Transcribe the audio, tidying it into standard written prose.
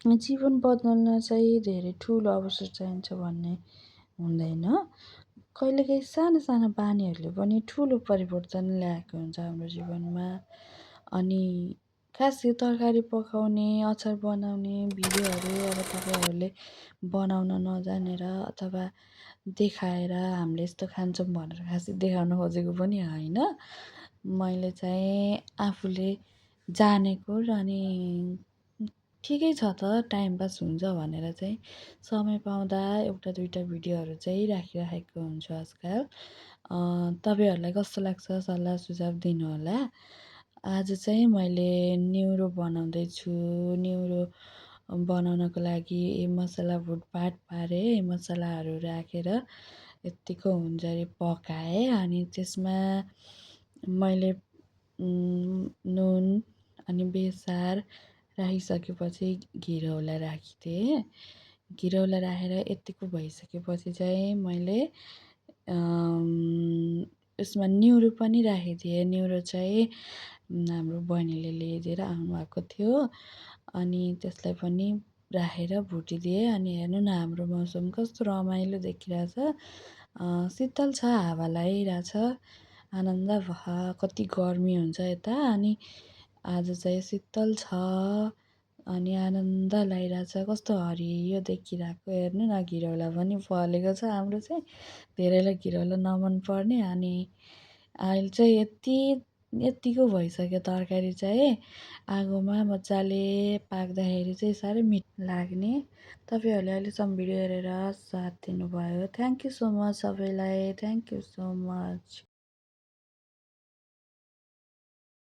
जीवन बदल्न चाहिँ धेरै ठुलो अवसर चाहिन्छ भन्ने हुँदैन। कहिलेकाहीँ साना साना बानीहरूले पनि ठुलो परिवर्तन ल्याएको हुन्छ हाम्रो जीवनमा। अनि खास यो तरकारी पकाउने, अचार बनाउने भिडियोहरू अब तपाईँहरूले बनाउन नजानेर अथवा देखाएर हामीले यस्तो खान्छौँ भनेर खासै देखाउन खोजेको पनि होइन। मैले चाहिँ आफूले जानेको र अनि ठिकै छ त टाइम पास हुन्छ भनेर चाहिँ समय पाउँदा एउटा दुइटा भिडियोहरू चाहिँ राखिराखेको हुन्छु आजकल। तपाईँहरूलाई कस्तो लाग्छ सल्लाह सुझाव दिनुहोला। आज चाहिँ मैले न्युरो बनाउँदैछु। न्युरो बनाउनको लागि मसला भुटभाट पारेँ, मसलाहरू राखेर यत्तिको हुन्जरी पकाएँ। अनि त्यसमा मैले नुन अनि बेसार राखिसकेपछि घिरौला राखिदिएँ। घिरौला राखेर यत्तिको भइसकेपछि चाहिँ मैले यसमा न्युरो पनि राखिदिएँ। न्युरो चाहिँ हाम्रो बहिनीले ल्याइदिएर आउनुभएको थियो। अनि त्यसलाई पनि राखेर भुटिदिएँ। अनि हेर्नु न हाम्रो मौसम कस्तो रमाइलो देखिरहेछ। शीतल छ, हावा लगाइरहेछ। आनन्द भख कति गर्मी हुन्छ यता, अनि आज चाहिँ शीतल छ अनि आनन्द लागिरहेछ। कस्तो हरियो देखिरहेको हेर्नु न, घिरौला पनि फलेको छ। हाम्रो चाहिँ धेरैलाई घिरौला नमन पर्ने, अनि अहिले चाहिँ यत्तिको भइसक्यो तरकारी चाहिँ। आगोमा मजाले पाक्दाखेरि चाहिँ साह्रै मिठो लाग्ने। तपाईँहरूले अहिलेसम्म भिडियो हेरेर साथ दिनुभयो, थ्याङ्क यू सो मच सबैलाई। Thank you so much.